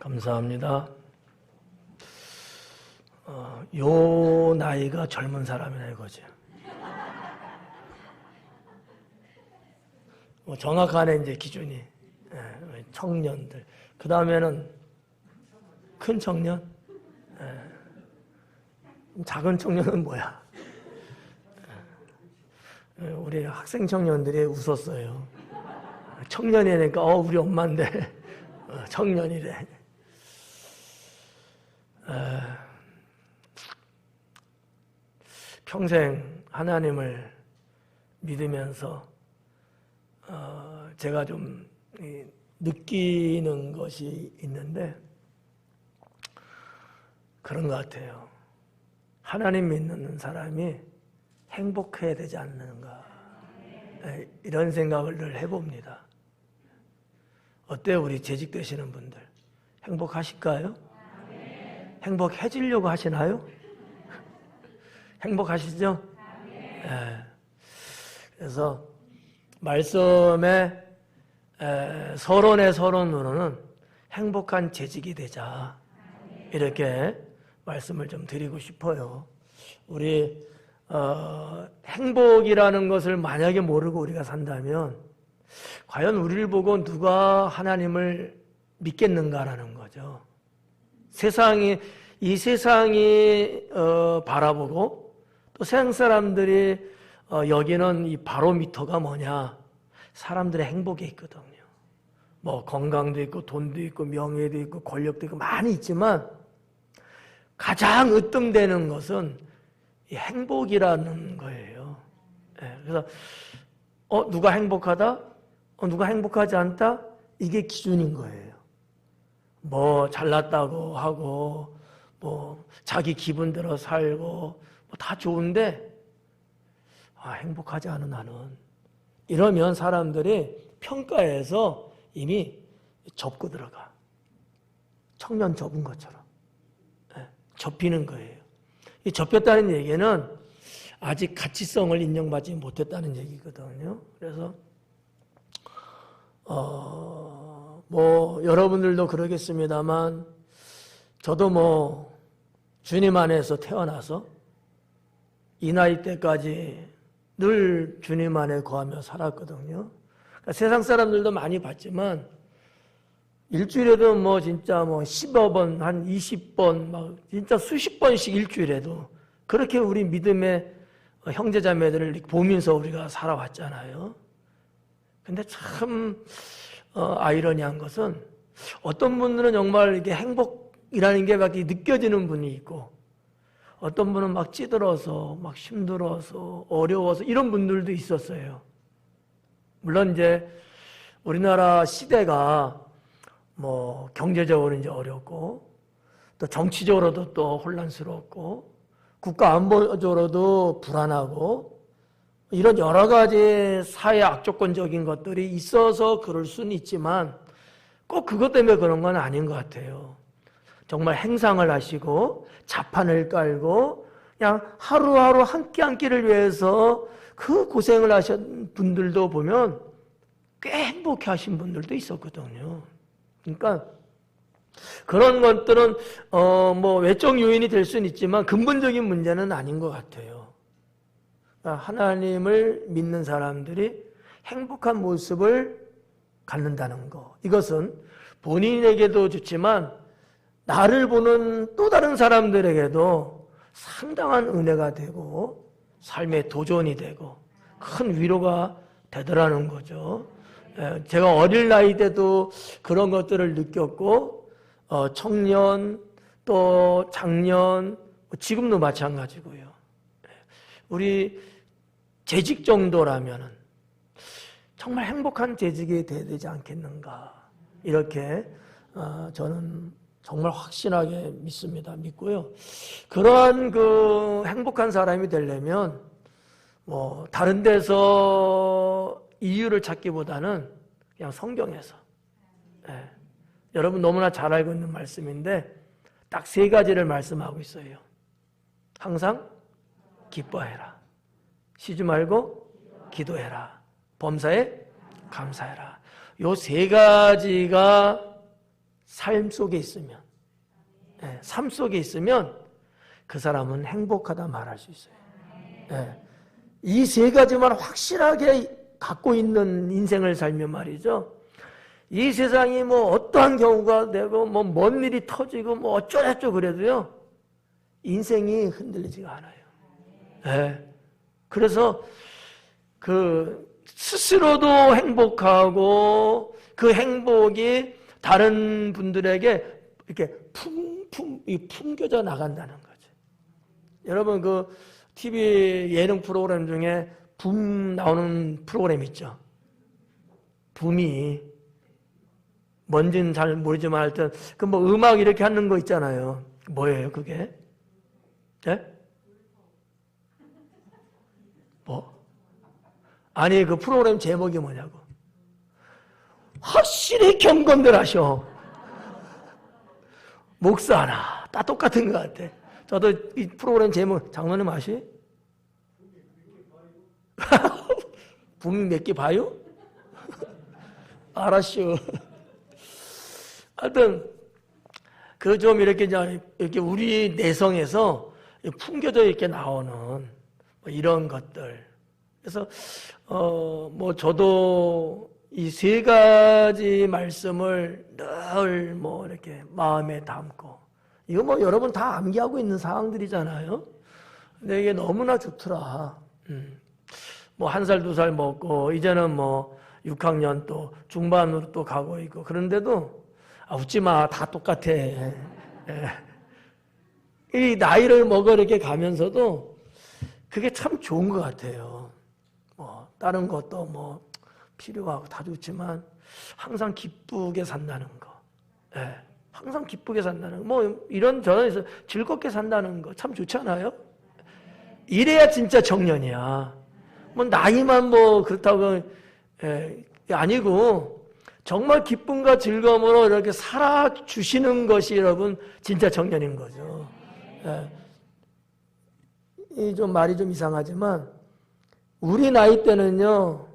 감사합니다. 요 나이가 젊은 사람이라 이거지. 정확하네 이제 기준이. 청년들. 그 다음에는 큰 청년. 작은 청년은 뭐야? 우리 학생 청년들이 웃었어요. 청년이니까 우리 엄마인데 청년이래. 평생 하나님을 믿으면서 제가 좀 느끼는 것이 있는데 그런 것 같아요. 하나님 믿는 사람이 행복해야 되지 않는가, 이런 생각을 늘 해봅니다. 어때요? 우리 재직되시는 분들 행복하실까요? 행복해지려고 하시나요? 행복하시죠? 그래서 말씀의 서론의 서론으로는 행복한 재직이 되자, 이렇게 말씀을 좀 드리고 싶어요. 우리 행복이라는 것을 만약에 모르고 우리가 산다면 과연 우리를 보고 누가 하나님을 믿겠는가라는 거죠. 이 세상이 바라보고 또 세상 사람들이 여기는 이 바로미터가 뭐냐? 사람들의 행복에 있거든요. 뭐 건강도 있고 돈도 있고 명예도 있고 권력도 있고 많이 있지만 가장 으뜸되는 것은 이 행복이라는 거예요. 그래서 누가 행복하다? 누가 행복하지 않다? 이게 기준인 거예요. 뭐 잘났다고 하고 뭐 자기 기분대로 살고 뭐 다 좋은데 행복하지 않은 나는, 이러면 사람들이 평가에서 이미 접고 들어가. 청년 접은 것처럼 접히는 거예요. 이 접혔다는 얘기는 아직 가치성을 인정받지 못했다는 얘기거든요. 그래서 뭐 여러분들도 그러겠습니다만 저도 뭐 주님 안에서 태어나서 이 나이 때까지 늘 주님 안에 거하며 살았거든요. 그러니까 세상 사람들도 많이 봤지만 일주일에도 뭐 진짜 뭐 10여 번, 한 20번, 막 진짜 수십 번씩 일주일에도 그렇게 우리 믿음의 형제자매들을 보면서 우리가 살아왔잖아요. 근데 참 아이러니한 것은 어떤 분들은 정말 이게 행복이라는 게 막 느껴지는 분이 있고 어떤 분은 막 찌들어서 막 힘들어서 어려워서 이런 분들도 있었어요. 물론 이제 우리나라 시대가 뭐 경제적으로 이제 어렵고 또 정치적으로도 또 혼란스럽고 국가 안보적으로도 불안하고 이런 여러 가지 사회 악조건적인 것들이 있어서 그럴 수는 있지만 꼭 그것 때문에 그런 건 아닌 것 같아요. 정말 행상을 하시고 자판을 깔고 그냥 하루하루 한 끼 한 끼를 위해서 그 고생을 하신 분들도 보면 꽤 행복해 하신 분들도 있었거든요. 그러니까 그런 것들은 뭐 외적 요인이 될 수는 있지만 근본적인 문제는 아닌 것 같아요. 그러니까 하나님을 믿는 사람들이 행복한 모습을 갖는다는 거, 이것은 본인에게도 좋지만 나를 보는 또 다른 사람들에게도 상당한 은혜가 되고 삶의 도전이 되고 큰 위로가 되더라는 거죠. 제가 어릴 나이 때도 그런 것들을 느꼈고 청년 또 장년 지금도 마찬가지고요. 우리 재직 정도라면은 정말 행복한 재직이 돼야 되지 않겠는가, 이렇게 저는 정말 확신하게 믿습니다. 믿고요. 그러한 그 행복한 사람이 되려면 뭐 다른 데서 이유를 찾기보다는 그냥 성경에서, 여러분 너무나 잘 알고 있는 말씀인데 딱 3가지를 말씀하고 있어요. 항상 기뻐해라. 쉬지 말고 기도해라. 범사에 감사해라. 요 3가지가 삶 속에 있으면, 삶 속에 있으면 그 사람은 행복하다 말할 수 있어요. 이 세 가지만 확실하게 갖고 있는 인생을 살면 말이죠. 이 세상이 뭐 어떠한 경우가 되고 뭐 먼 일이 터지고 뭐 어쩌고저쩌고 그래도요. 인생이 흔들리지가 않아요. 그래서 그 스스로도 행복하고 그 행복이 다른 분들에게 이렇게 풍겨져 나간다는 거죠. 여러분 그 TV 예능 프로그램 중에 붐 나오는 프로그램 있죠. 붐이 뭔지는 잘 모르지만 하여튼 그 뭐 음악 이렇게 하는 거 있잖아요. 뭐예요 그게? 뭐? 아니 그 프로그램 제목이 뭐냐고. 확실히 경건들 하셔. 목사나 다 똑같은 것 같아. 저도 이 프로그램 제목 장로님 아시? 붐이 몇 개 봐요? 알았슈. 하여튼 그 좀 이렇게 우리 내성에서 풍겨져 이렇게 나오는 뭐 이런 것들. 그래서 뭐 저도 이 세 가지 말씀을 늘 뭐 이렇게 마음에 담고, 이거 뭐 여러분 다 암기하고 있는 사항들이잖아요. 근데 이게 너무나 좋더라. 뭐 1살, 2살 먹고 이제는 뭐 6학년 또 중반으로 또 가고 있고, 그런데도 웃지 마, 다 똑같아. 이 나이를 먹어 이렇게 가면서도 그게 참 좋은 것 같아요. 뭐 다른 것도 뭐 필요하고 다 좋지만 항상 기쁘게 산다는 거, 항상 기쁘게 산다는 거, 뭐 이런 저런에서 즐겁게 산다는 거 참 좋잖아요. 이래야 진짜 청년이야. 뭐 나이만 뭐 그렇다고 아니고 정말 기쁨과 즐거움으로 이렇게 살아주시는 것이 여러분 진짜 청년인 거죠. 이 좀 말이 좀 이상하지만 우리 나이 때는요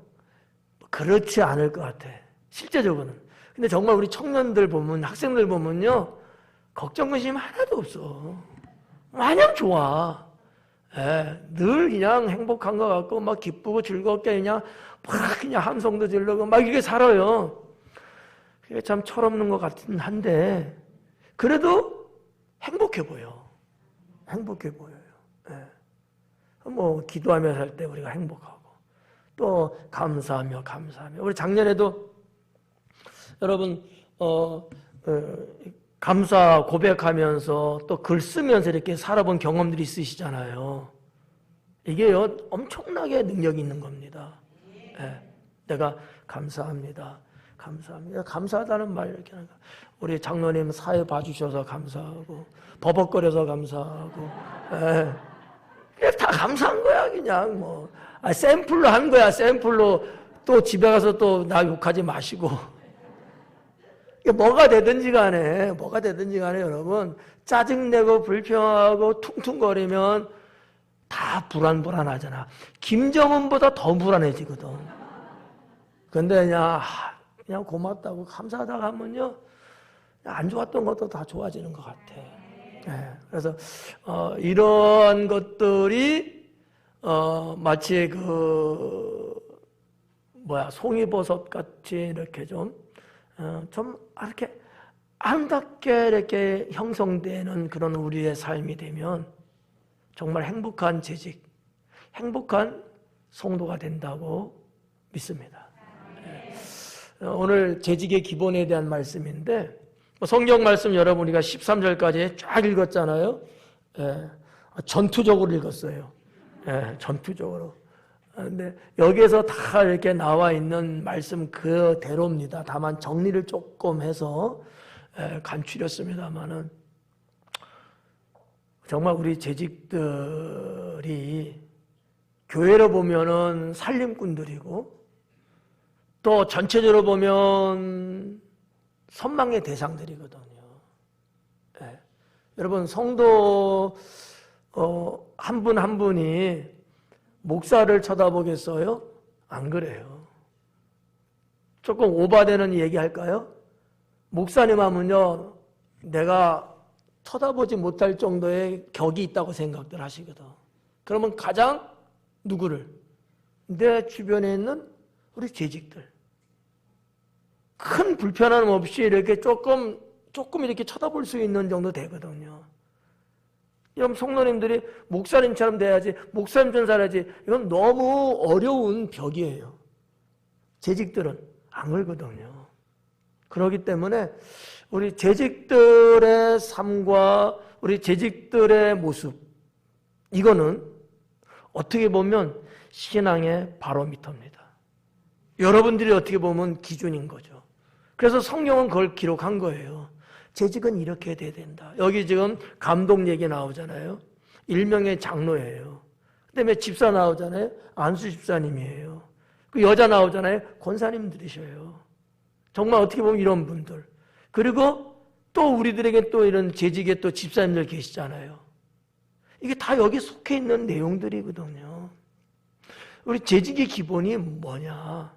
그렇지 않을 것 같아. 실제적으로는. 근데 정말 우리 청년들 보면, 학생들 보면요 걱정 근심 하나도 없어. 마냥 좋아. 늘 그냥 행복한 것 같고 막 기쁘고 즐겁게 그냥 막 그냥 함성도 지르고 막 이게 살아요. 그게 참 철없는 것 같긴 한데 그래도 행복해 보여. 행복해 보여요. 뭐 기도하며 살 때 우리가 행복하고 또 감사하며 우리 작년에도 여러분 감사 고백하면서 또 글 쓰면서 이렇게 살아본 경험들이 있으시잖아요. 이게요 엄청나게 능력이 있는 겁니다. 내가 감사합니다. 감사하다는 말 이렇게 하는 거. 우리 장로님 사회 봐주셔서 감사하고 버벅거려서 감사하고 다 감사한 거야 그냥 뭐. 샘플로 한 거야. 샘플로. 또 집에 가서 또 나 욕하지 마시고. 뭐가 되든지 간에 여러분 짜증내고 불평하고 퉁퉁거리면 다 불안하잖아. 김정은보다 더 불안해지거든. 근데 그냥 고맙다고 감사하다고 하면요 안 좋았던 것도 다 좋아지는 것 같아. 그래서 이런 것들이 마치 송이버섯 같이 이렇게 좀 이렇게 아름답게 이렇게 형성되는 그런 우리의 삶이 되면 정말 행복한 재직, 행복한 성도가 된다고 믿습니다. 오늘 재직의 기본에 대한 말씀인데 성경 말씀 여러분 우리가 13절까지 쫙 읽었잖아요. 전투적으로 읽었어요. 전투적으로. 근데 여기에서 다 이렇게 나와 있는 말씀 그대로입니다. 다만 정리를 조금 해서 간추렸습니다만은 정말 우리 재직들이 교회로 보면은 살림꾼들이고 또 전체적으로 보면 선망의 대상들이거든요. 여러분 성도 한 분 한 분이 목사를 쳐다보겠어요? 안 그래요. 조금 오바되는 얘기 할까요? 목사님 하면요, 내가 쳐다보지 못할 정도의 격이 있다고 생각들 하시거든. 그러면 가장 누구를? 내 주변에 있는 우리 재직들. 큰 불편함 없이 이렇게 조금 이렇게 쳐다볼 수 있는 정도 되거든요. 여러분, 성도님들이 목사님처럼 돼야지, 목사님처럼 살아야지, 이건 너무 어려운 벽이에요. 재직들은 안 그러거든요. 그렇기 때문에 우리 재직들의 삶과 우리 재직들의 모습, 이거는 어떻게 보면 신앙의 바로미터입니다. 여러분들이 어떻게 보면 기준인 거죠. 그래서 성경은 그걸 기록한 거예요. 재직은 이렇게 돼야 된다. 여기 지금 감독 얘기 나오잖아요. 일명의 장로예요. 그다음에 집사 나오잖아요. 안수 집사님이에요. 그 여자 나오잖아요. 권사님들이셔요. 정말 어떻게 보면 이런 분들. 그리고 또 우리들에게 또 이런 재직에 또 집사님들 계시잖아요. 이게 다 여기 속해 있는 내용들이거든요. 우리 재직의 기본이 뭐냐?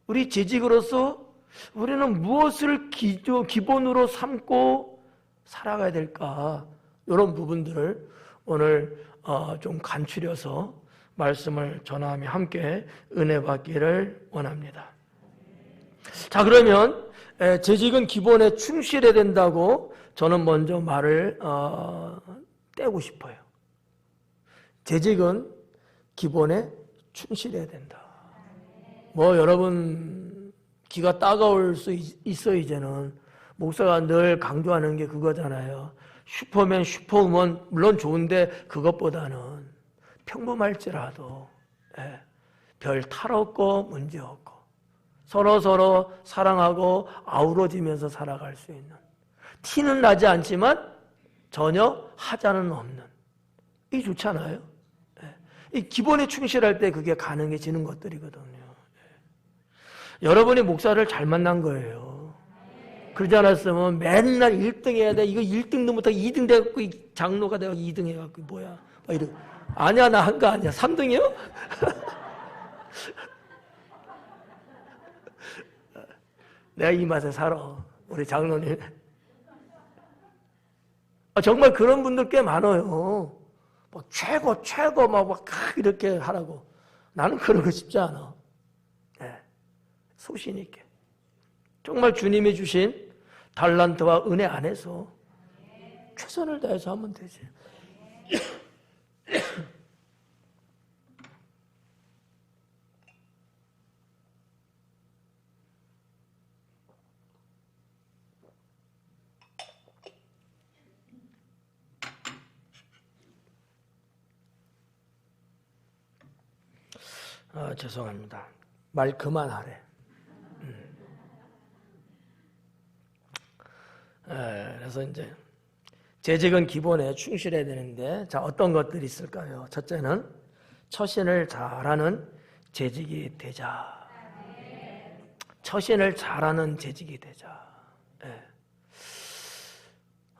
우리 재직으로서 우리는 무엇을 기본으로 삼고 살아가야 될까? 이런 부분들을 오늘 좀 간추려서 말씀을 전하며 함께 은혜 받기를 원합니다. 자, 그러면 재직은 기본에 충실해야 된다고 저는 먼저 말을 떼고 싶어요. 재직은 기본에 충실해야 된다. 뭐 여러분 기가 따가울 수 있어. 이제는 목사가 늘 강조하는 게 그거잖아요. 슈퍼맨, 슈퍼우먼 물론 좋은데 그것보다는 평범할지라도 별 탈 없고 문제 없고 서로 사랑하고 아우러지면서 살아갈 수 있는, 티는 나지 않지만 전혀 하자는 없는, 이게 좋잖아요. 이 기본에 충실할 때 그게 가능해지는 것들이거든요. 여러분이 목사를 잘 만난 거예요. 그러지 않았으면 맨날 1등 해야 돼. 이거 1등도 못하고 2등 돼갖고 장로가 돼갖고 2등 해갖고 뭐야. 아니야, 나 한 거 아니야. 3등이요? 내가 이 맛에 살아. 우리 장로님. 정말 그런 분들 꽤 많아요. 뭐 최고 막 이렇게 하라고. 나는 그러고 싶지 않아. 소신 있게 정말 주님이 주신 달란트와 은혜 안에서 최선을 다해서 하면 되지. 죄송합니다. 말 그만하래. 그래서 이제 재직은 기본에 충실해야 되는데, 자, 어떤 것들이 있을까요? 첫째는 처신을 잘하는 재직이 되자. 처신을 잘하는 재직이 되자.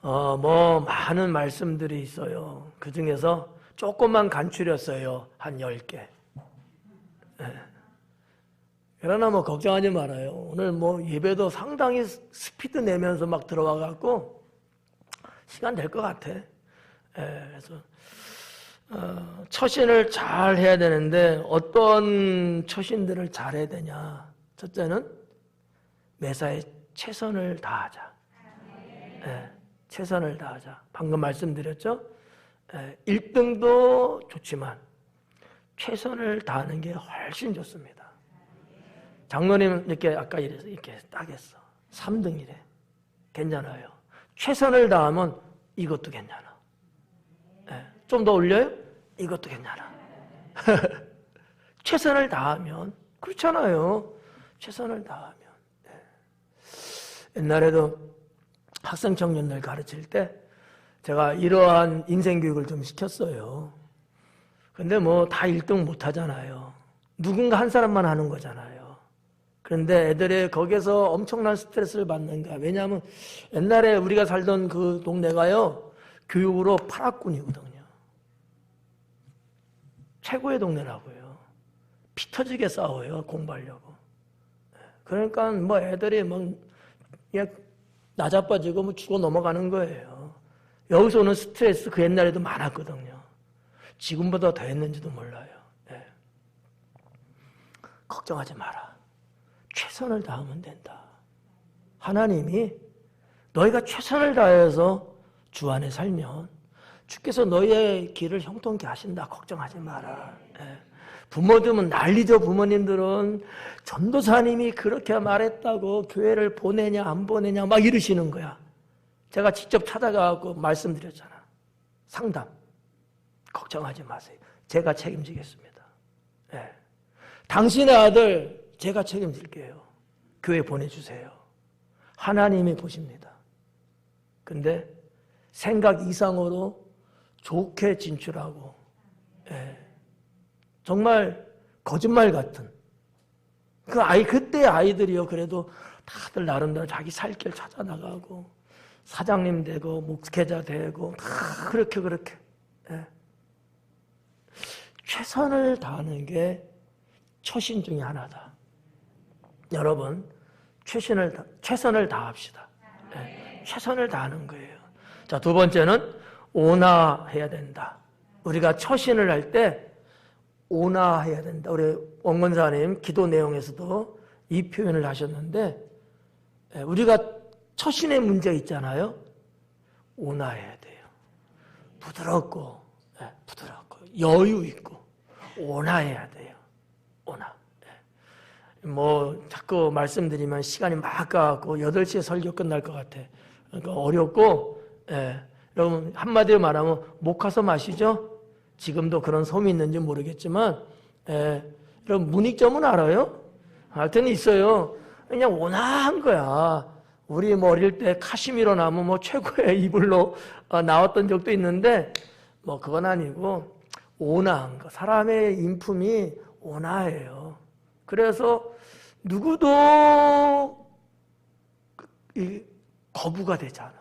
뭐 많은 말씀들이 있어요. 그 중에서 조금만 간추렸어요. 한 10개. 그러나 뭐 걱정하지 말아요. 오늘 뭐 예배도 상당히 스피드 내면서 막 들어와갖고 시간 될 것 같아. 그래서 처신을 잘 해야 되는데 어떤 처신들을 잘 해야 되냐. 첫째는 매사에 최선을 다하자. 최선을 다하자. 방금 말씀드렸죠? 1등도 좋지만 최선을 다하는 게 훨씬 좋습니다. 장로님 이렇게 아까 이렇게 딱 했어. 3등이래. 괜찮아요. 최선을 다하면 이것도 괜찮아. 좀 더 올려요? 이것도 괜찮아. 최선을 다하면 그렇잖아요. 최선을 다하면. 옛날에도 학생 청년들 가르칠 때 제가 이러한 인생 교육을 좀 시켰어요. 근데 뭐 다 1등 못 하잖아요. 누군가 한 사람만 하는 거잖아요. 그런데 애들이 거기서 엄청난 스트레스를 받는가. 왜냐하면 옛날에 우리가 살던 그 동네가요, 교육으로 파락군이거든요. 최고의 동네라고요. 피 터지게 싸워요, 공부하려고. 그러니까 뭐 애들이 막 나자빠지고 뭐 죽어 넘어가는 거예요. 여기서 오는 스트레스 그 옛날에도 많았거든요. 지금보다 더 했는지도 몰라요. 예. 걱정하지 마라. 최선을 다하면 된다. 하나님이 너희가 최선을 다해서 주 안에 살면 주께서 너희의 길을 형통케 하신다. 걱정하지 마라. 예. 부모들은 난리죠. 부모님들은 전도사님이 그렇게 말했다고 교회를 보내냐 안 보내냐 막 이러시는 거야. 제가 직접 찾아가고 말씀드렸잖아. 상담. 걱정하지 마세요. 제가 책임지겠습니다. 예. 당신의 아들 제가 책임질게요. 교회 보내주세요. 하나님이 보십니다. 근데 생각 이상으로 좋게 진출하고, 예. 정말 거짓말 같은 그때 아이들이요. 그래도 다들 나름대로 자기 살 길 찾아 나가고 사장님 되고 목회자 되고 다 그렇게 예. 최선을 다하는 게 처신 중에 하나다. 여러분 최선을 다합시다. 예. 최선을 다하는 거예요. 자, 두 번째는 온화해야 된다. 우리가 처신을 할 때 온화해야 된다. 우리 원건사님 기도 내용에서도 이 표현을 하셨는데, 우리가 처신의 문제 있잖아요. 온화해야 돼요. 부드럽고 여유 있고 온화해야 돼요. 온화. 뭐 자꾸 말씀드리면 시간이 막 가고 8시에 설교 끝날 것 같아. 그러니까 어렵고, 여러분 한마디로 말하면 목 가서 마시죠. 지금도 그런 섬이 있는지 모르겠지만, 여러분 문익점은 알아요? 하여튼 있어요. 그냥 온화한 거야. 우리 뭐 어릴 때 카시미로 나무 뭐 최고의 이불로 나왔던 적도 있는데, 뭐 그건 아니고 온화한 거. 사람의 인품이 온화해요. 그래서 누구도 거부가 되지 않아.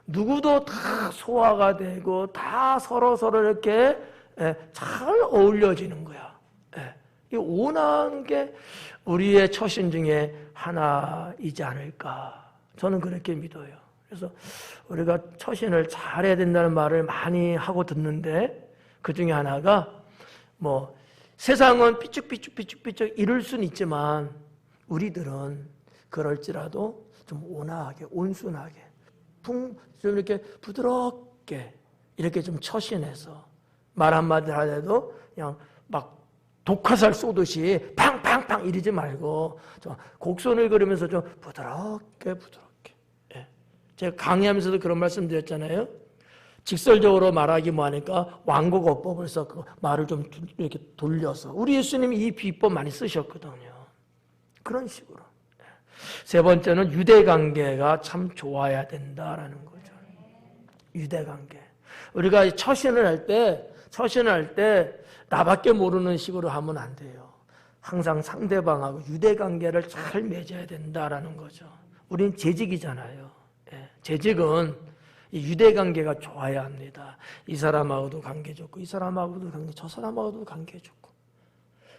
누구도 다 소화가 되고 다 서로 이렇게 잘 어울려지는 거야. 이 온화한 게 우리의 처신 중에 하나이지 않을까. 저는 그렇게 믿어요. 그래서 우리가 처신을 잘해야 된다는 말을 많이 하고 듣는데, 그 중에 하나가 뭐 세상은 삐죽삐죽 이럴 수는 있지만 우리들은 그럴지라도 좀 온화하게, 온순하게, 좀 이렇게 부드럽게 이렇게 좀 처신해서 말 한마디 하더라도 그냥 막 독화살 쏘듯이 팡팡팡 이러지 말고 좀 곡선을 그리면서 좀 부드럽게. 예. 제가 강의하면서도 그런 말씀 드렸잖아요. 직설적으로 말하기 뭐하니까 완곡어법을 써서 말을 좀 이렇게 돌려서. 우리 예수님이 이 비법 많이 쓰셨거든요. 그런 식으로. 세 번째는 유대관계가 참 좋아야 된다라는 거죠. 유대관계. 우리가 처신을 할 때 나밖에 모르는 식으로 하면 안 돼요. 항상 상대방하고 유대관계를 잘 맺어야 된다라는 거죠. 우린 재직이잖아요. 재직은 유대관계가 좋아야 합니다. 이 사람하고도 관계 좋고 이 사람하고도 관계, 저 사람하고도 관계 좋고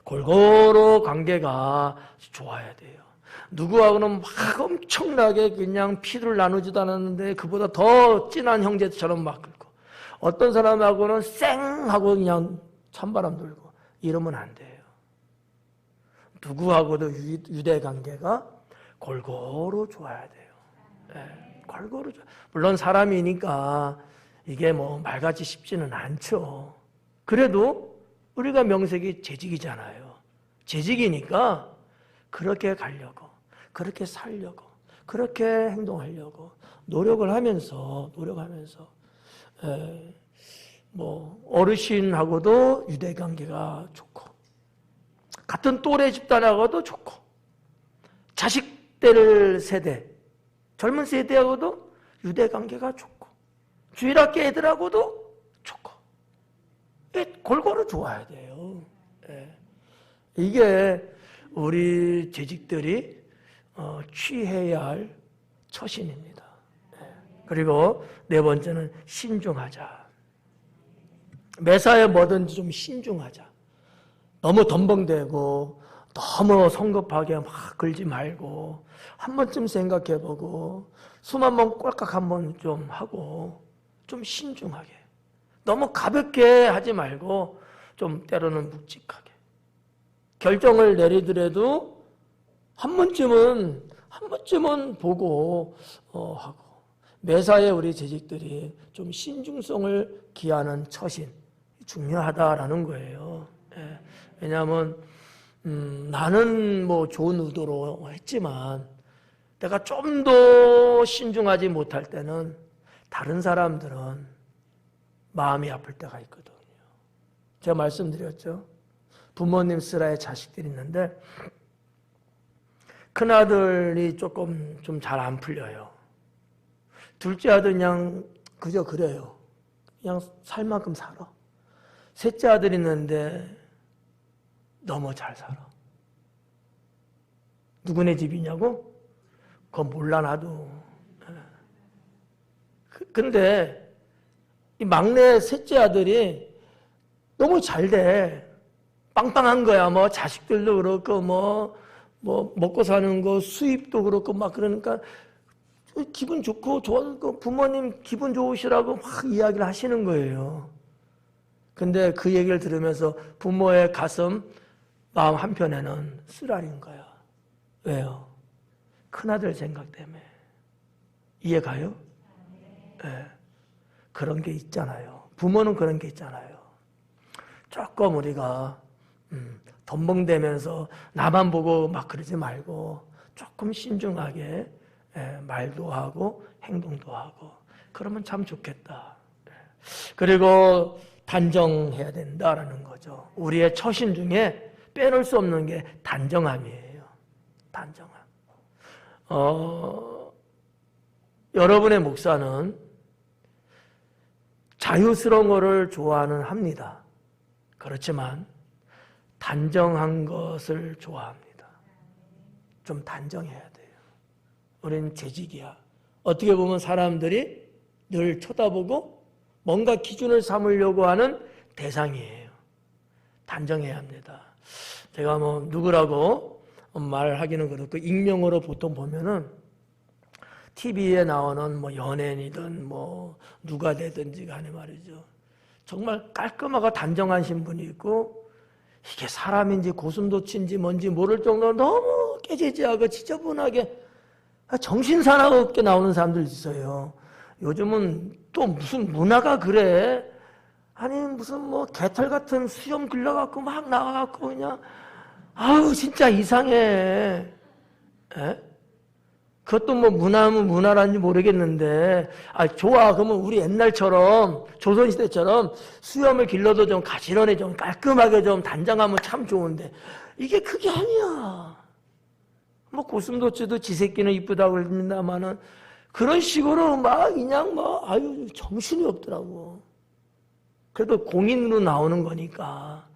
골고루 관계가 좋아야 돼요. 누구하고는 막 엄청나게 그냥 피를 나누지도 않았는데 그보다 더 진한 형제처럼 막 긁고, 어떤 사람하고는 쌩하고 그냥 찬바람 돌고 이러면 안 돼요. 누구하고도 유대관계가 골고루 좋아야 돼요. 골고루. 물론 사람이니까 이게 뭐 말같이 쉽지는 않죠. 그래도 우리가 명색이 재직이잖아요. 재직이니까 그렇게 가려고, 그렇게 살려고, 그렇게 행동하려고 노력을 하면서 뭐 어르신하고도 유대관계가 좋고, 같은 또래 집단하고도 좋고, 자식들 세대, 젊은 세대하고도 유대관계가 좋고, 주일학교 애들하고도 좋고, 골고루 좋아야 돼요. 이게 우리 재직들이 취해야 할 처신입니다. 그리고 네 번째는 신중하자. 매사에 뭐든지 좀 신중하자. 너무 덤벙대고 너무 성급하게 막 긁지 말고 한 번쯤 생각해보고 숨 한 번 꼴깍 한 번 좀 하고 좀 신중하게, 너무 가볍게 하지 말고 좀 때로는 묵직하게 결정을 내리더라도 한 번쯤은 보고 하고, 매사에 우리 재직들이 좀 신중성을 기하는 처신 중요하다라는 거예요. 예. 왜냐하면 나는 뭐 좋은 의도로 했지만 내가 좀 더 신중하지 못할 때는 다른 사람들은 마음이 아플 때가 있거든요. 제가 말씀드렸죠. 부모님 쓰라의 자식들이 있는데 큰아들이 조금 좀 잘 안 풀려요. 둘째 아들 그냥 그저 그래요. 그냥 살 만큼 살아. 셋째 아들이 있는데 너무 잘 살아. 누구네 집이냐고? 그건 몰라 나도. 근데 이 막내 셋째 아들이 너무 잘 돼. 빵빵한 거야. 뭐 자식들도 그렇고 뭐 먹고 사는 거 수입도 그렇고 막 그러니까 기분 좋고 좋아서 부모님 기분 좋으시라고 막 이야기를 하시는 거예요. 근데 그 얘기를 들으면서 부모의 가슴 마음 한편에는 쓰라린 거야. 왜요? 큰아들 생각 때문에. 이해 가요? 네. 그런 게 있잖아요. 부모는 그런 게 있잖아요. 조금 우리가 덤벙대면서 나만 보고 막 그러지 말고 조금 신중하게 말도 하고 행동도 하고 그러면 참 좋겠다. 그리고 단정해야 된다라는 거죠. 우리의 처신 중에 빼놓을 수 없는 게 단정함이에요. 단정함. 여러분의 목사는 자유스러운 것을 좋아는 합니다. 그렇지만 단정한 것을 좋아합니다. 좀 단정해야 돼요. 우리는 재직이야. 어떻게 보면 사람들이 늘 쳐다보고 뭔가 기준을 삼으려고 하는 대상이에요. 단정해야 합니다. 제가 뭐 누구라고 말하기는 그렇고 익명으로 보통 보면은 TV에 나오는 뭐 연예인이든 뭐 누가 되든지 간에 말이죠. 정말 깔끔하고 단정한 신분이 있고 이게 사람인지 고슴도치인지 뭔지 모를 정도로 너무 깨지지하고 지저분하게 정신사나움 없게 나오는 사람들 있어요. 요즘은 또 무슨 문화가 그래? 아니 무슨 뭐 개털 같은 수염 길러갖고 막 나와갖고 그냥 아우 진짜 이상해. 에? 그것도 뭐 문화면 문화라는지 모르겠는데 좋아. 그러면 우리 옛날처럼 조선시대처럼 수염을 길러도 좀 가지런히 좀 깔끔하게 좀 단정하면 참 좋은데 이게 그게 아니야. 뭐 고슴도치도 지 새끼는 이쁘다고 그럽니다마는 그런 식으로 막 그냥 뭐 아유 정신이 없더라고. 그래도 공인으로 나오는 거니까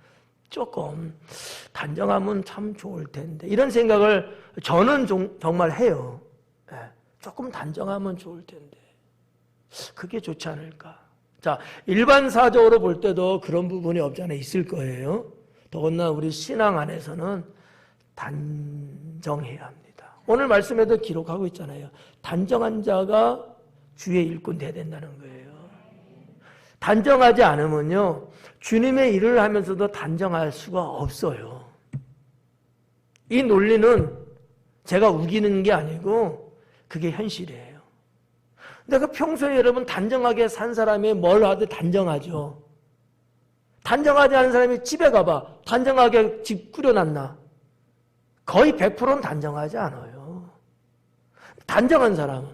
조금 단정하면 참 좋을 텐데 이런 생각을 저는 정말 해요. 조금 단정하면 좋을 텐데 그게 좋지 않을까. 자, 일반사적으로 볼 때도 그런 부분이 없지 않아 있을 거예요. 더군다나 우리 신앙 안에서는 단정해야 합니다. 오늘 말씀에도 기록하고 있잖아요. 단정한 자가 주의 일꾼 돼야 된다는 거예요. 단정하지 않으면요 주님의 일을 하면서도 단정할 수가 없어요. 이 논리는 제가 우기는 게 아니고 그게 현실이에요. 내가 평소에 여러분 단정하게 산 사람이 뭘 하든 단정하죠. 단정하지 않은 사람이 집에 가봐. 단정하게 집 꾸려놨나? 거의 100%는 단정하지 않아요. 단정한 사람은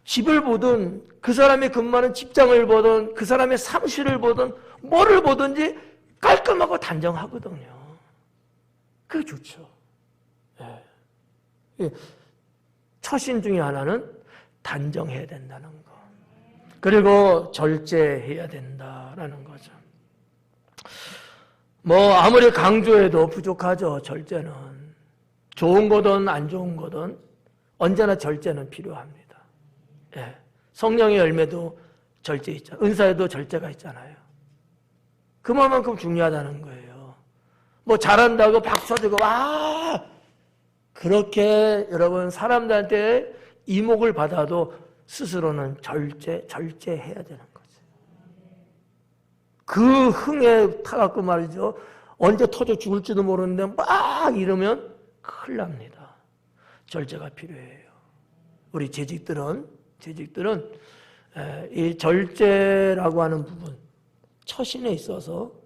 집을 보든 그 사람이 근무하는 직장을 보든 그 사람의 사무실을 보든 뭐를 보든지 깔끔하고 단정하거든요. 그게 좋죠. 예. 처신 중에 하나는 단정해야 된다는 거. 그리고 절제해야 된다라는 거죠. 뭐 아무리 강조해도 부족하죠. 절제는. 좋은 거든 안 좋은 거든 언제나 절제는 필요합니다. 예. 성령의 열매도 절제 있잖아요. 은사에도 절제가 있잖아요. 그만큼 중요하다는 거예요. 뭐 잘한다고 박수 쳐주고 와 그렇게 여러분 사람들한테 이목을 받아도 스스로는 절제해야 되는 거죠. 그 흥에 타갖고 말이죠. 언제 터져 죽을지도 모르는데 막 이러면 큰일 납니다. 절제가 필요해요. 우리 재직들은 이 절제라고 하는 부분, 처신에 있어서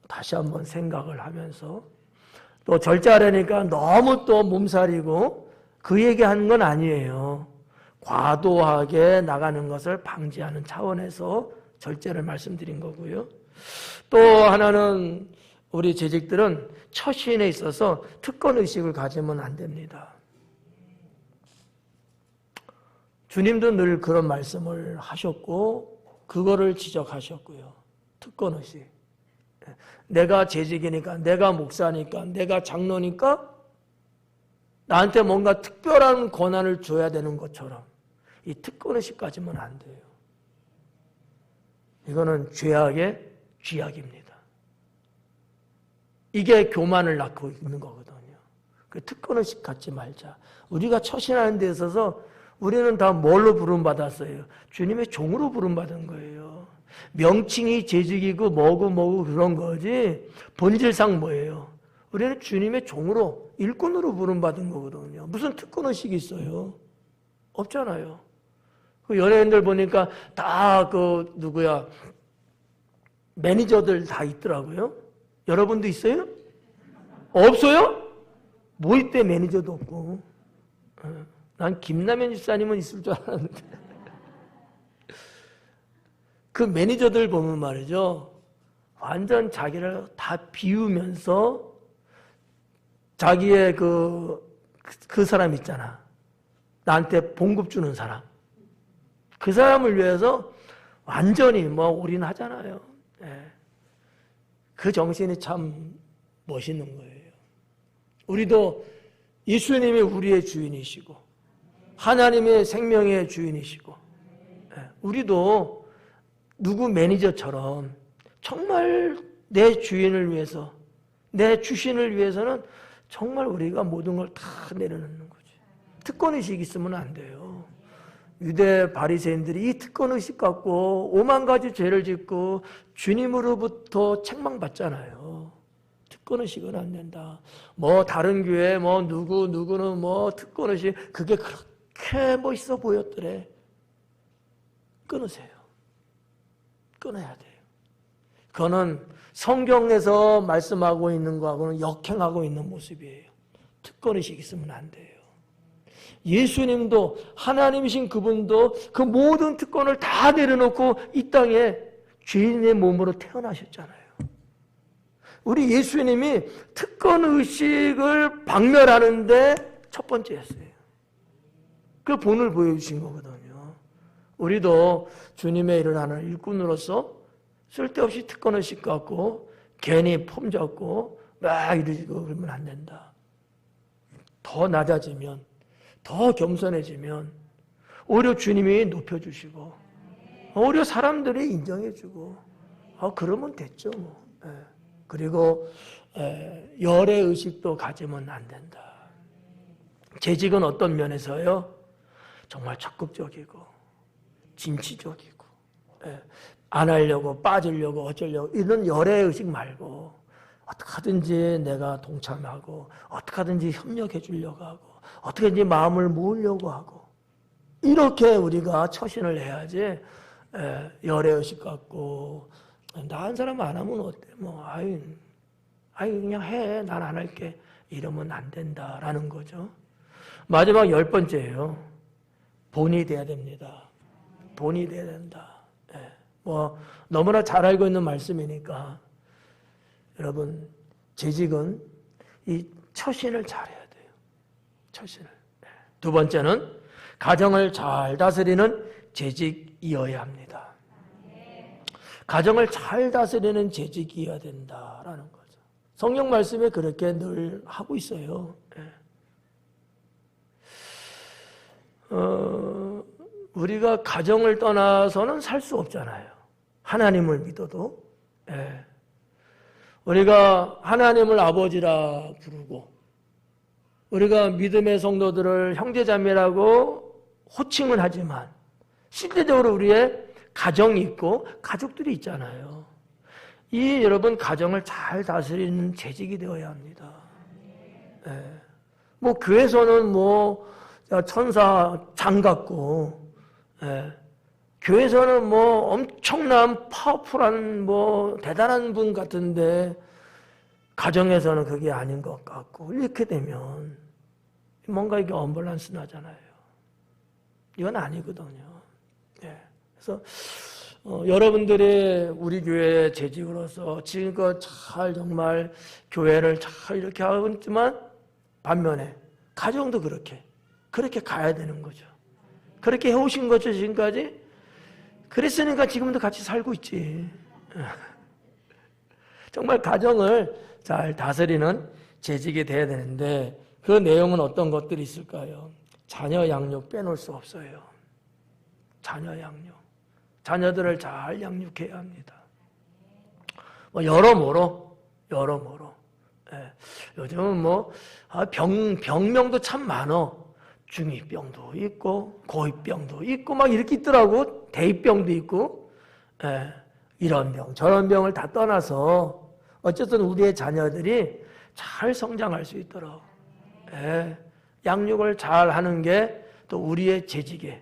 다시 한번 생각을 하면서 또 절제하려니까 너무 또 몸살이고 그 얘기하는 건 아니에요. 과도하게 나가는 것을 방지하는 차원에서 절제를 말씀드린 거고요. 또 하나는 우리 재직들은 처신에 있어서 특권의식을 가지면 안 됩니다. 주님도 늘 그런 말씀을 하셨고 그거를 지적하셨고요. 특권의식. 내가 재직이니까, 내가 목사니까, 내가 장로니까 나한테 뭔가 특별한 권한을 줘야 되는 것처럼 이 특권의식 가지면 안 돼요. 이거는 죄악의 쥐약입니다. 이게 교만을 낳고 있는 거거든요. 그 특권의식 갖지 말자. 우리가 처신하는 데 있어서 우리는 다 뭘로 부름받았어요? 주님의 종으로 부름받은 거예요. 명칭이 재직이고 뭐고 그런 거지 본질상 뭐예요? 우리는 주님의 종으로 일꾼으로 부름받은 거거든요. 무슨 특권의식이 있어요? 없잖아요. 그 연예인들 보니까 다 그 누구야 매니저들 다 있더라고요. 여러분도 있어요? 없어요? 뭐 이때 매니저도 없고. 난 김남현 집사님은 있을 줄 알았는데 그 매니저들 보면 말이죠. 완전 자기를 다 비우면서 자기의 그 사람 있잖아. 나한테 봉급 주는 사람. 그 사람을 위해서 완전히 뭐 올인하잖아요. 네. 그 정신이 참 멋있는 거예요. 우리도 예수님이 우리의 주인이시고 하나님의 생명의 주인이시고 우리도 누구 매니저처럼 정말 내 주인을 위해서 내 주신을 위해서는 정말 우리가 모든 걸 다 내려놓는 거지. 특권의식 있으면 안 돼요. 유대 바리새인들이 이 특권의식 갖고 5만 가지 죄를 짓고 주님으로부터 책망받잖아요. 특권의식은 안 된다. 뭐 다른 교회 뭐 누구는 뭐 특권의식 그게 그렇게 멋있어 보였더래. 끊으세요. 끊어야 돼요. 그거는 성경에서 말씀하고 있는 거하고는 역행하고 있는 모습이에요. 특권의식 있으면 안 돼요. 예수님도 하나님이신 그분도 그 모든 특권을 다 내려놓고 이 땅에 죄인의 몸으로 태어나셨잖아요. 우리 예수님이 특권의식을 박멸하는데 첫 번째였어요. 그 본을 보여주신 거거든요. 우리도 주님의 일을 하는 일꾼으로서 쓸데없이 특권의식 갖고 괜히 폼 잡고 막 이러고 그러면 안 된다. 더 낮아지면 더 겸손해지면 오히려 주님이 높여주시고 오히려 사람들이 인정해주고 그러면 됐죠. 뭐. 그리고 열애의식도 가지면 안 된다. 재직은 어떤 면에서요? 정말 적극적이고 진취적이고 안 하려고 빠지려고 어쩌려고 이런 열애의식 말고 어떻게 하든지 내가 동참하고 어떻게 하든지 협력해 주려고 하고 어떻게든지 마음을 모으려고 하고 이렇게 우리가 처신을 해야지 열애의식 갖고 나 한 사람 안 하면 어때? 뭐 아이 그냥 해. 난 안 할게. 이러면 안 된다라는 거죠. 마지막 10번째예요. 본이 돼야 됩니다. 본이 돼야 된다. 뭐 너무나 잘 알고 있는 말씀이니까 여러분 재직은 이 처신을 잘해야 돼요. 처신을. 두 번째는 가정을 잘 다스리는 재직이어야 합니다. 가정을 잘 다스리는 재직이어야 된다라는 거죠. 성경 말씀에 그렇게 늘 하고 있어요. 우리가 가정을 떠나서는 살 수 없잖아요. 하나님을 믿어도. 우리가 하나님을 아버지라 부르고 우리가 믿음의 성도들을 형제자매라고 호칭을 하지만 실제적으로 우리의 가정이 있고 가족들이 있잖아요. 이 여러분 가정을 잘 다스리는 재직이 되어야 합니다. 뭐 교회에서는 뭐 천사 장 같고, 교회에서는 뭐 엄청난 파워풀한 뭐 대단한 분 같은데 가정에서는 그게 아닌 것 같고 이렇게 되면 뭔가 이게 언밸런스 나잖아요. 이건 아니거든요. 그래서 여러분들이 우리 교회의 재직으로서 지금껏 잘 정말 교회를 잘 이렇게 하고 있지만 반면에 가정도 그렇게 가야 되는 거죠. 그렇게 해오신 거죠, 지금까지. 그랬으니까 지금도 같이 살고 있지. 정말 가정을 잘 다스리는 재직이 돼야 되는데 그 내용은 어떤 것들이 있을까요? 자녀 양육 빼놓을 수 없어요. 자녀 양육. 자녀들을 잘 양육해야 합니다. 뭐 여러모로. 요즘은 뭐 병명도 참 많어. 중2병도 있고 고2병도 있고 막 이렇게 있더라고. 대입병도 있고 이런 병 저런 병을 다 떠나서 어쨌든 우리의 자녀들이 잘 성장할 수 있도록 양육을 잘 하는 게 또 우리의 재직에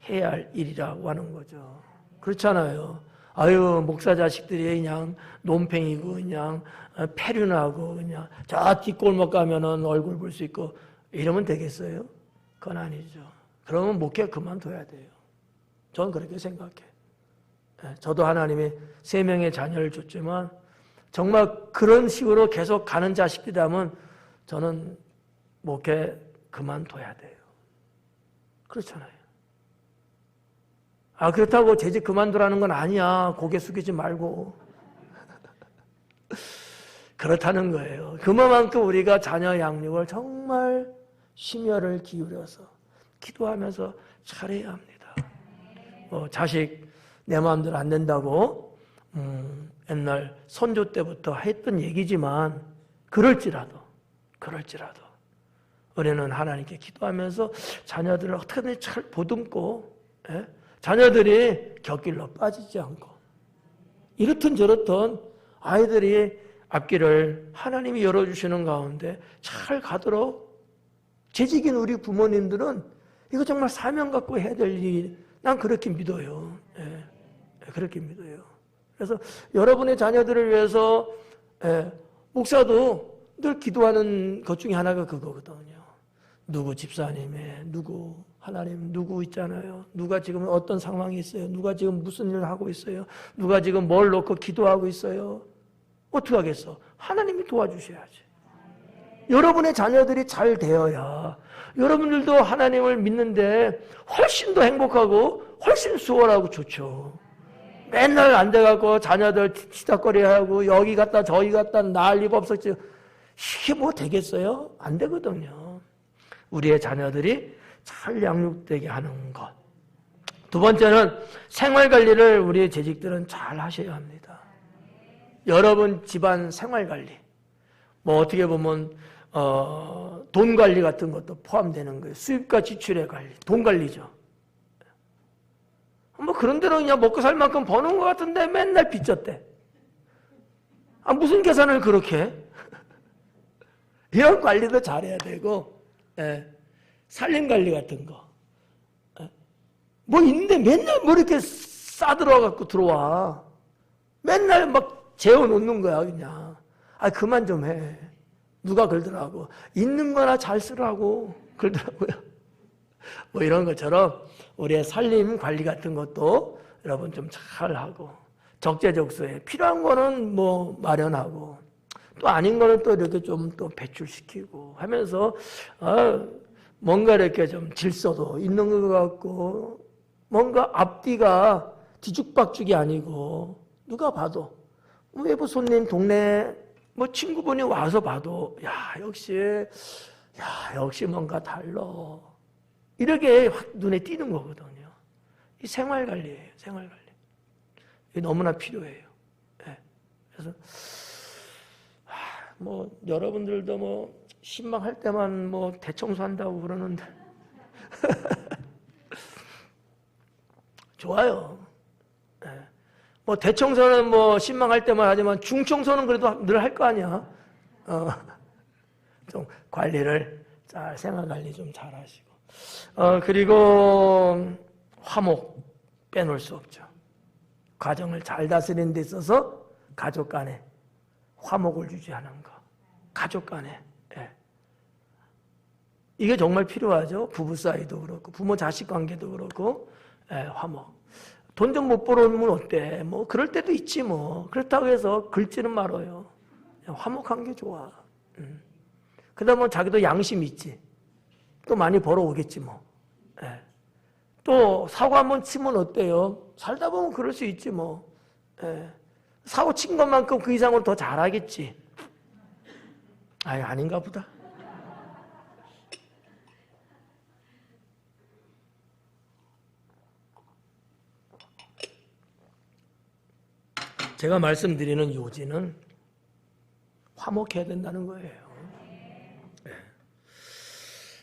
해야 할 일이라고 하는 거죠. 그렇잖아요. 아유 목사 자식들이 그냥 논팽이고 그냥 폐륜하고 그냥 저 뒷골목 가면은 얼굴 볼 수 있고 이러면 되겠어요? 그건 아니죠. 그러면 목회 그만둬야 돼요. 저는 그렇게 생각해. 저도 하나님이 3명의 자녀를 줬지만 정말 그런 식으로 계속 가는 자식들이라면 저는 목회 그만둬야 돼요. 그렇잖아요. 그렇다고 재직 그만두라는 건 아니야. 고개 숙이지 말고. 그렇다는 거예요. 그만큼 우리가 자녀 양육을 정말 심혈을 기울여서 기도하면서 잘해야 합니다. 자식 내 마음대로 안 된다고 옛날 선조 때부터 했던 얘기지만 그럴지라도 우리는 하나님께 기도하면서 자녀들을 어떻게든 잘 보듬고 자녀들이 곁길로 빠지지 않고 이렇든 저렇든 아이들이 앞길을 하나님이 열어주시는 가운데 잘 가도록 재직인 우리 부모님들은 이거 정말 사명 갖고 해야 될 일이 난 그렇게 믿어요. 그렇게 믿어요. 그래서 여러분의 자녀들을 위해서 목사도 늘 기도하는 것 중에 하나가 그거거든요. 누구 집사님의 누구 하나님 누구 있잖아요. 누가 지금 어떤 상황이 있어요. 누가 지금 무슨 일을 하고 있어요. 누가 지금 뭘 놓고 기도하고 있어요. 어떻게 하겠어? 하나님이 도와주셔야지. 여러분의 자녀들이 잘 되어야 여러분들도 하나님을 믿는데 훨씬 더 행복하고 훨씬 수월하고 좋죠. 맨날 안 돼갖고 자녀들 치닥거리하고 여기 갔다 저기 갔다 난리 법석지 이게 뭐 되겠어요? 안 되거든요. 우리의 자녀들이 잘 양육되게 하는 것. 두 번째는 생활관리를 우리의 재직들은 잘 하셔야 합니다. 여러분 집안 생활관리. 뭐 어떻게 보면 돈 관리 같은 것도 포함되는 거예요. 수입과 지출의 관리, 돈 관리죠. 뭐 그런 데로 그냥 먹고 살 만큼 버는 것 같은데 맨날 빚졌대. 무슨 계산을 그렇게 해? 이런 관리도 잘해야 되고 살림 관리 같은 거. 뭐 있는데 맨날 뭐 이렇게 싸들어갖고 들어와. 맨날 막 재워놓는 거야 그냥. 그만 좀 해. 누가 그러더라고. 있는 거나 잘 쓰라고 그러더라고요. 뭐 이런 것처럼 우리의 살림 관리 같은 것도 여러분 좀 잘하고 적재적소에 필요한 거는 뭐 마련하고 또 아닌 거는 또 이렇게 좀 또 배출시키고 하면서 뭔가 이렇게 좀 질서도 있는 것 같고 뭔가 앞뒤가 뒤죽박죽이 아니고 누가 봐도 외부 손님 동네 뭐 친구분이 와서 봐도 역시 뭔가 달라 이렇게 확 눈에 띄는 거거든요. 이 생활관리예요. 생활관리. 이게 너무나 필요해요. 그래서 뭐 여러분들도 뭐 신방할 때만 뭐 대청소한다고 그러는데 좋아요. 예. 뭐 대청소는 뭐 신방할 때만 하지만 중청소는 그래도 늘 할 거 아니야. 좀 관리를 잘 생활관리 좀 잘 하시고. 그리고 화목 빼놓을 수 없죠. 가정을 잘 다스리는 데 있어서 가족 간에 화목을 유지하는 거. 가족 간에. 예. 이게 정말 필요하죠. 부부 사이도 그렇고 부모 자식 관계도 그렇고. 예, 화목. 돈 좀 못 벌어오면 어때? 뭐 그럴 때도 있지 뭐. 그렇다고 해서 긁지는 말아요. 화목한 게 좋아. 그다음에 자기도 양심 있지. 또 많이 벌어오겠지 뭐. 예. 또 사고 한번 치면 어때요? 살다 보면 그럴 수 있지 뭐. 예. 사고 친 것만큼 그 이상으로 더 잘하겠지. 아닌가 보다. 제가 말씀드리는 요지는 화목해야 된다는 거예요.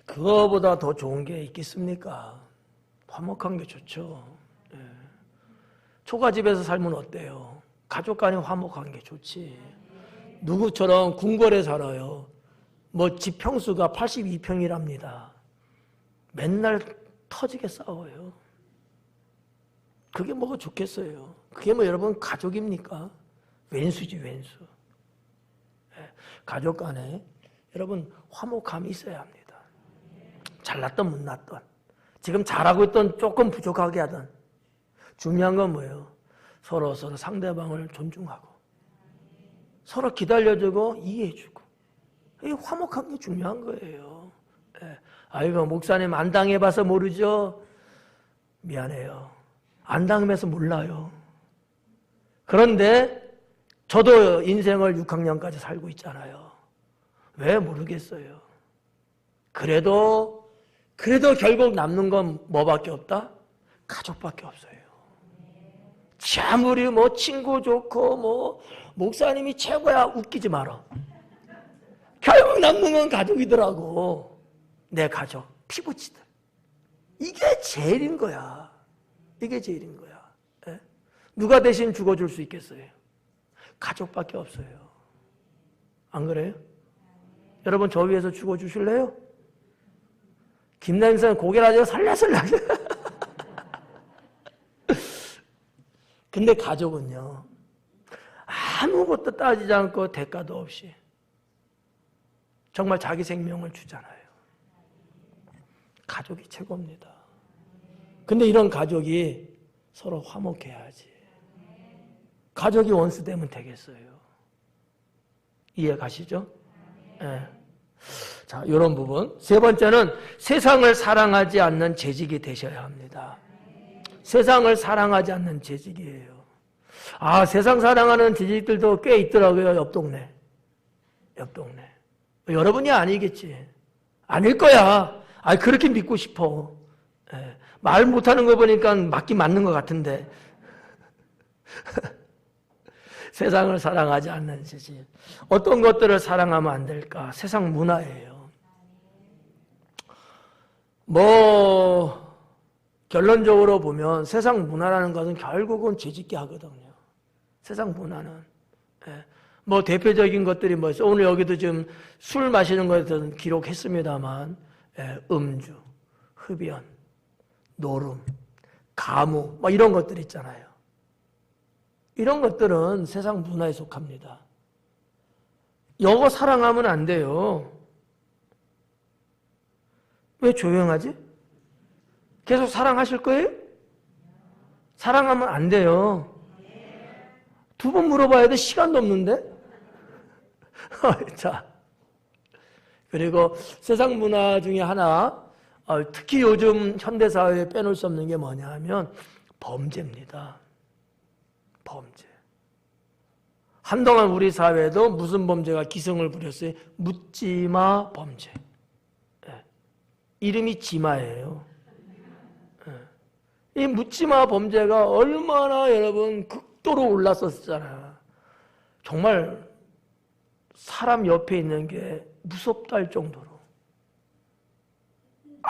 그거보다 더 좋은 게 있겠습니까? 화목한 게 좋죠. 초가집에서 살면 어때요? 가족 간에 화목한 게 좋지. 누구처럼 궁궐에 살아요. 뭐 집 평수가 82평이랍니다. 맨날 터지게 싸워요. 그게 뭐가 좋겠어요? 그게 뭐 여러분 가족입니까? 왼수지 왼수. 가족 간에 여러분 화목함이 있어야 합니다. 잘났던 못났던 지금 잘하고 있던 조금 부족하게 하던 중요한 건 뭐예요? 서로 상대방을 존중하고 서로 기다려주고 이해해주고 이 화목한 게 중요한 거예요. 아이고 목사님 안 당해봐서 모르죠? 미안해요. 안 당하면서 몰라요. 그런데 저도 인생을 6학년까지 살고 있잖아요. 왜 모르겠어요. 그래도 결국 남는 건 뭐밖에 없다? 가족밖에 없어요. 아무리 뭐 친구 좋고 뭐 목사님이 최고야 웃기지 마라. 결국 남는 건 가족이더라고. 내 가족, 피부치들. 이게 제일인 거야. 이게 제일인 거야. 예? 누가 대신 죽어줄 수 있겠어요? 가족밖에 없어요. 안 그래요? 여러분 저 위해서 죽어주실래요? 김남선 고개를 아주 설레설레. 근데 가족은요. 아무것도 따지지 않고 대가도 없이 정말 자기 생명을 주잖아요. 가족이 최고입니다. 근데 이런 가족이 서로 화목해야지. 가족이 원수되면 되겠어요. 이해 가시죠? 네. 자, 이런 부분. 세 번째는 세상을 사랑하지 않는 재직이 되셔야 합니다. 세상을 사랑하지 않는 재직이에요. 세상 사랑하는 재직들도 꽤 있더라고요. 옆 동네. 여러분이 아니겠지. 아닐 거야. 그렇게 믿고 싶어. 말 못하는 거 보니까 맞긴 맞는 것 같은데. 세상을 사랑하지 않는 재질. 어떤 것들을 사랑하면 안 될까? 세상 문화예요. 결론적으로 보면 세상 문화라는 것은 결국은 죄짓게 하거든요. 세상 문화는. 대표적인 것들이 있어요? 오늘 여기도 지금 술 마시는 것에 대해서 기록했습니다만, 음주, 흡연, 노름, 가무, 이런 것들 있잖아요. 이런 것들은 세상 문화에 속합니다. 이거 사랑하면 안 돼요. 왜 조용하지? 계속 사랑하실 거예요? 사랑하면 안 돼요. 2번 물어봐야 돼. 시간도 없는데. 자, 그리고 세상 문화 중에 하나, 특히 요즘 현대사회에 빼놓을 수 없는 게 뭐냐 하면 범죄입니다. 범죄. 한동안 우리 사회에도 무슨 범죄가 기승을 부렸어요? 묻지마 범죄. 이름이 지마예요. 이 묻지마 범죄가 얼마나 여러분 극도로 올랐었잖아요. 정말 사람 옆에 있는 게 무섭다 할 정도로.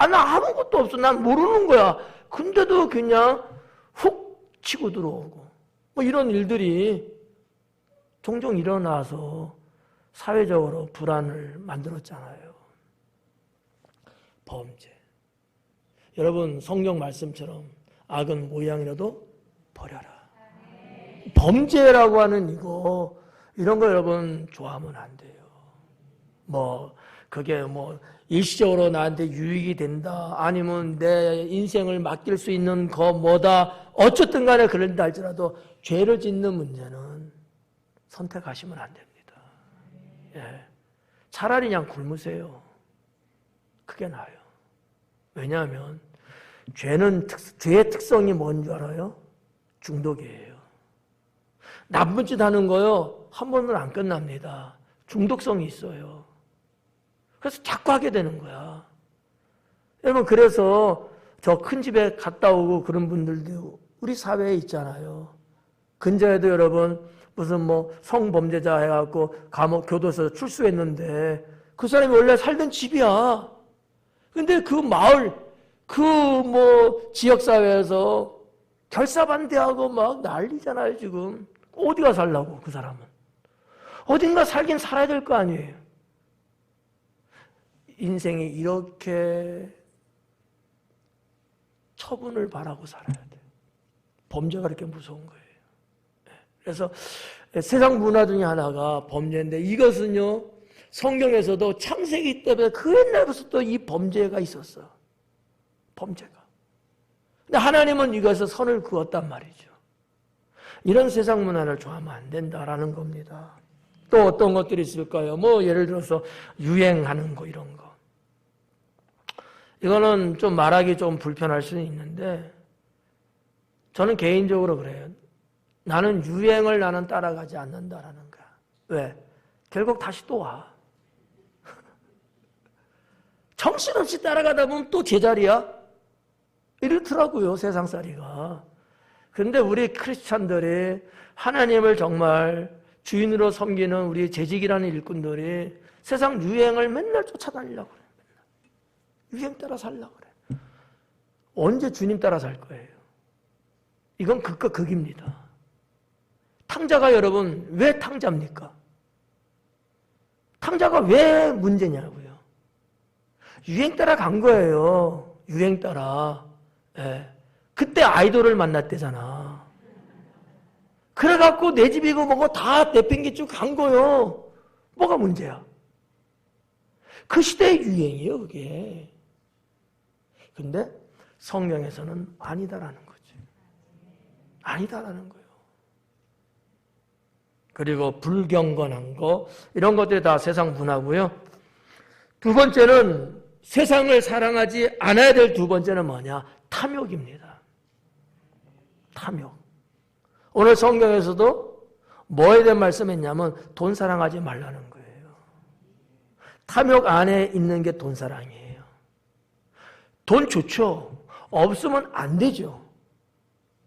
나 아무것도 없어. 난 모르는 거야. 근데도 그냥 훅 치고 들어오고. 뭐 이런 일들이 종종 일어나서 사회적으로 불안을 만들었잖아요. 범죄. 여러분, 성경 말씀처럼 악은 모양이라도 버려라. 범죄라고 하는 이런 거 여러분 좋아하면 안 돼요. 그게 일시적으로 나한테 유익이 된다, 아니면 내 인생을 맡길 수 있는 거 어쨌든 간에 그런다 할지라도 죄를 짓는 문제는 선택하시면 안 됩니다. 예. 차라리 그냥 굶으세요. 그게 나아요. 왜냐하면 죄의 특성이 뭔 줄 알아요? 중독이에요. 나쁜 짓 하는 거요, 한 번은 안 끝납니다. 중독성이 있어요. 그래서 자꾸 하게 되는 거야. 여러분, 그래서 저 큰 집에 갔다 오고 그런 분들도 우리 사회에 있잖아요. 근자에도 여러분, 무슨 성범죄자 해갖고 감옥, 교도소 출소했는데 그 사람이 원래 살던 집이야. 근데 그 마을, 지역사회에서 결사반대하고 막 난리잖아요, 지금. 어디가 살라고, 그 사람은. 어딘가 살긴 살아야 될 거 아니에요. 인생이 이렇게 처분을 바라고 살아야 돼요. 범죄가 그렇게 무서운 거예요. 그래서 세상 문화 중에 하나가 범죄인데, 이것은요, 성경에서도 창세기 때문에 그 옛날부터 이 범죄가 있었어. 범죄가. 근데 하나님은 이것에서 선을 그었단 말이죠. 이런 세상 문화를 좋아하면 안 된다라는 겁니다. 또 어떤 것들이 있을까요? 예를 들어서 유행하는 거, 이런 거. 이거는 좀 말하기 좀 불편할 수는 있는데, 저는 개인적으로 그래요. 나는 유행을 따라가지 않는다라는 거야. 왜? 결국 다시 또 와. 정신없이 따라가다 보면 또 제자리야. 이렇더라고요, 세상살이가. 그런데 우리 크리스찬들이 하나님을 정말 주인으로 섬기는 우리 재직이라는 일꾼들이 세상 유행을 맨날 쫓아다니려고 그래. 유행 따라 살려고 그래. 언제 주님 따라 살 거예요? 이건 극과 극입니다. 탕자가 여러분 왜 탕자입니까? 탕자가 왜 문제냐고요. 유행 따라 간 거예요. 유행 따라. 예. 그때 아이돌을 만났대잖아. 그래갖고 내 집이고 뭐고 다 내팽개치고 간 거요. 뭐가 문제야? 그 시대의 유행이에요, 그게. 근데 성경에서는 아니다라는 거지. 아니다라는 거예요. 그리고 불경건한 거, 이런 것들이 다 세상 문화고요. 두 번째는 세상을 사랑하지 않아야 될 두 번째는 뭐냐? 탐욕입니다. 탐욕. 오늘 성경에서도 뭐에 대한 말씀했냐면 돈 사랑하지 말라는 거예요. 탐욕 안에 있는 게 돈 사랑이에요. 돈 좋죠. 없으면 안 되죠.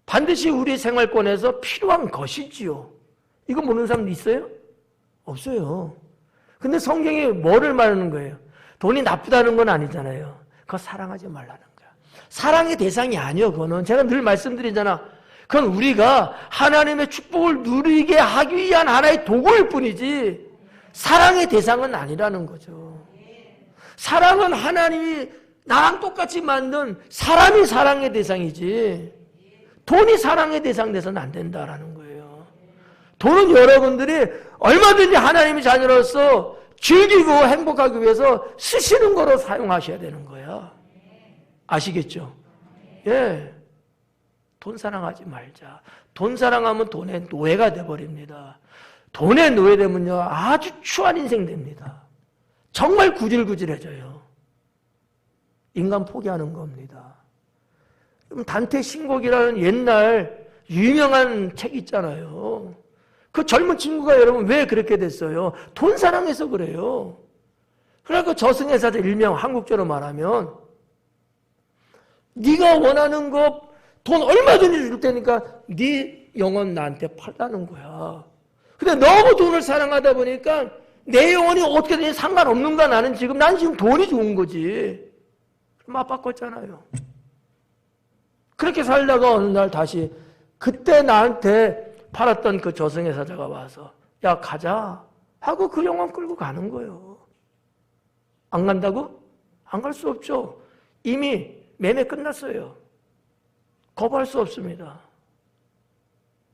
반드시 우리 생활권에서 필요한 것이지요. 이거 모르는 사람 있어요? 없어요. 근데 성경이 뭐를 말하는 거예요? 돈이 나쁘다는 건 아니잖아요. 그거 사랑하지 말라는 거야. 사랑의 대상이 아니요, 그거는. 제가 늘 말씀드리잖아. 그건 우리가 하나님의 축복을 누리게 하기 위한 하나의 도구일 뿐이지 사랑의 대상은 아니라는 거죠. 사랑은 하나님이 나랑 똑같이 만든 사람이 사랑의 대상이지 돈이 사랑의 대상 돼서는 안 된다라는 거예요. 돈은 여러분들이 얼마든지 하나님의 자녀로서 즐기고 행복하기 위해서 쓰시는 거로 사용하셔야 되는 거야. 아시겠죠? 예. 돈 사랑하지 말자. 돈 사랑하면 돈의 노예가 돼버립니다. 돈의 노예되면요 아주 추한 인생 됩니다. 정말 구질구질해져요. 인간 포기하는 겁니다. 단테 신곡이라는 옛날 유명한 책 있잖아요. 그 젊은 친구가 여러분 왜 그렇게 됐어요? 돈 사랑해서 그래요. 그래서 저승사자 일명 한국적으로 말하면 네가 원하는 거 돈 얼마든지 줄 테니까 네 영혼 나한테 팔라는 거야. 근데 너무 돈을 사랑하다 보니까 내 영혼이 어떻게 되는지 상관없는가? 난 지금 돈이 좋은 거지. 맞바꿨잖아요. 그렇게 살다가 어느 날 다시 그때 나한테 팔았던 그 저승회사자가 와서 야 가자 하고 그 영혼 끌고 가는 거예요. 안 간다고? 안 갈 수 없죠. 이미 매매 끝났어요. 거부할 수 없습니다.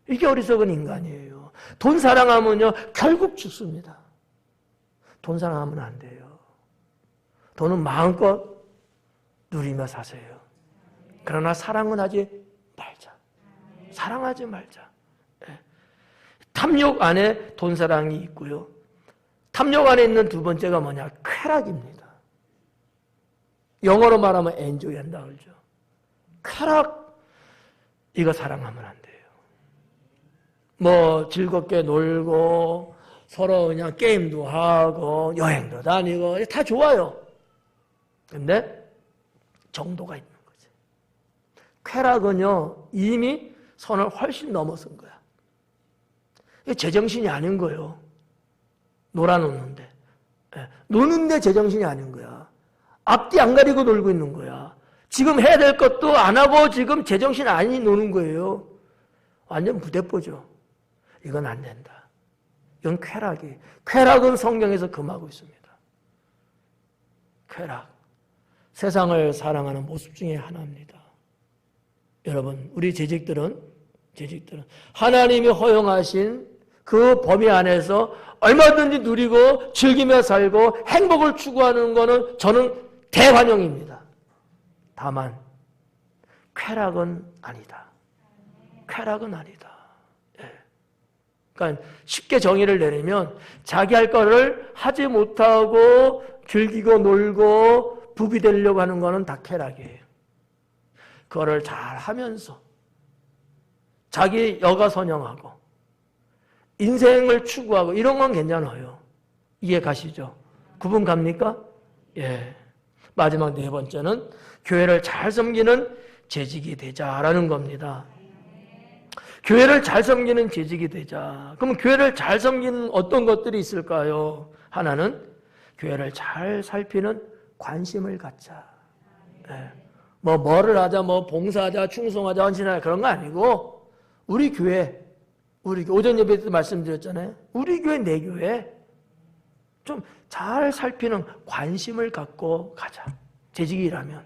이게 어리석은 인간이에요. 돈 사랑하면요 결국 죽습니다. 돈 사랑하면 안 돼요. 돈은 마음껏 누리며 사세요. 그러나 사랑은 하지 말자. 사랑하지 말자. 탐욕 안에 돈 사랑이 있고요. 탐욕 안에 있는 두 번째가 뭐냐? 쾌락입니다. 영어로 말하면 enjoy 한다 그러죠. 쾌락, 이거 사랑하면 안 돼요. 뭐 즐겁게 놀고 서로 그냥 게임도 하고 여행도 다니고 다 좋아요. 근데 정도가 있는 거지. 쾌락은요 이미 선을 훨씬 넘어선 거야. 이게 제정신이 아닌 거예요. 놀아놓는데. 노는데 제정신이 아닌 거야. 앞뒤 안 가리고 놀고 있는 거야. 지금 해야 될 것도 안 하고 지금 제정신 아니 노는 거예요. 완전 부대뽀죠. 이건 안 된다. 이건 쾌락은 성경에서 금하고 있습니다. 쾌락. 세상을 사랑하는 모습 중에 하나입니다. 여러분, 우리 재직들은 하나님이 허용하신 그 범위 안에서 얼마든지 누리고 즐기며 살고 행복을 추구하는 것은 저는 대환영입니다. 다만 쾌락은 아니다. 쾌락은 아니다. 그러니까 쉽게 정의를 내리면 자기 할 거를 하지 못하고 즐기고 놀고 부비되려고 하는 것은 다 쾌락이에요. 그거를 잘 하면서 자기 여가선영하고 인생을 추구하고 이런 건 괜찮아요. 이해 가시죠? 구분 갑니까? 예. 마지막 네 번째는 교회를 잘 섬기는 재직이 되자라는 겁니다. 교회를 잘 섬기는 재직이 되자. 그럼 교회를 잘 섬기는 어떤 것들이 있을까요? 하나는 교회를 잘 살피는 관심을 갖자. 예. 뭐를 하자, 봉사하자, 충성하자, 헌신하자 그런 거 아니고 우리 교회 오전 예배 때도 말씀드렸잖아요. 우리 교회, 내 교회 좀 잘 살피는 관심을 갖고 가자. 재직이라면.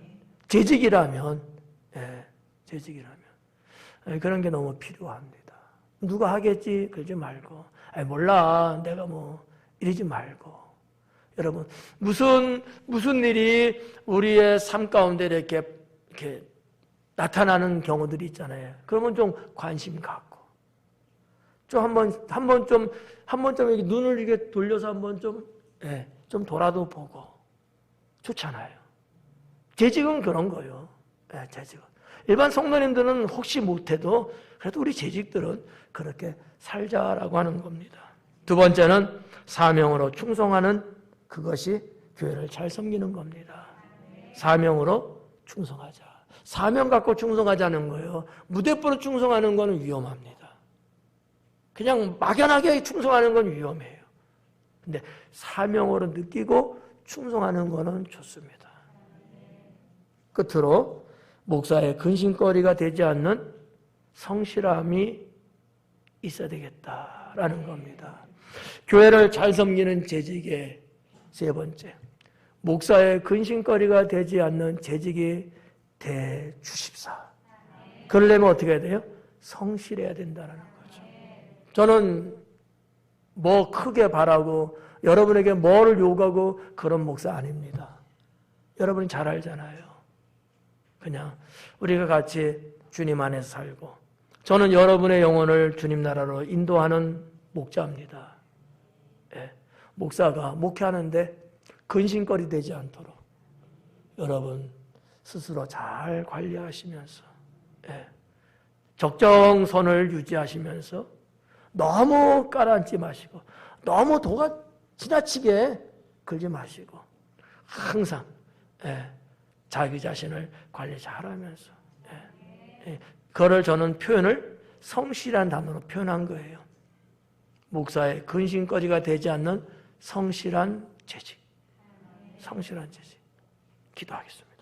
그런 게 너무 필요합니다. 누가 하겠지? 그러지 말고. 몰라. 내가 이러지 말고. 여러분, 무슨 일이 우리의 삶 가운데 이렇게 나타나는 경우들이 있잖아요. 그러면 좀 관심 갖고. 좀 한번 좀 이렇게 눈을 이렇게 돌려서 한번 좀 돌아도 보고. 좋잖아요. 재직은 그런 거예요. 재직은. 일반 성도님들은 혹시 못해도 그래도 우리 재직들은 그렇게 살자라고 하는 겁니다. 두 번째는 사명으로 충성하는 그것이 교회를 잘 섬기는 겁니다. 사명으로 충성하자. 사명 갖고 충성하자는 거예요. 무대뽀로 충성하는 거는 위험합니다. 그냥 막연하게 충성하는 건 위험해요. 근데 사명으로 느끼고 충성하는 거는 좋습니다. 끝으로 목사의 근심거리가 되지 않는 성실함이 있어야 되겠다라는 겁니다. 교회를 잘 섬기는 재직의 세 번째, 목사의 근심거리가 되지 않는 재직이 돼 주십사. 그러려면 어떻게 해야 돼요? 성실해야 된다는 거죠. 저는 크게 바라고 여러분에게 뭐를 요구하고 그런 목사 아닙니다. 여러분이 잘 알잖아요. 그냥 우리가 같이 주님 안에서 살고 저는 여러분의 영혼을 주님 나라로 인도하는 목자입니다. 목사가 목회하는데 근심거리 되지 않도록 여러분 스스로 잘 관리하시면서 적정선을 유지하시면서 너무 깔아앉지 마시고 너무 도가 지나치게 걸지 마시고 항상 자기 자신을 관리 잘하면서 그걸 저는 표현을 성실한 단어로 표현한 거예요. 목사의 근심거리가 되지 않는 성실한 재직. 성실한 재직. 기도하겠습니다.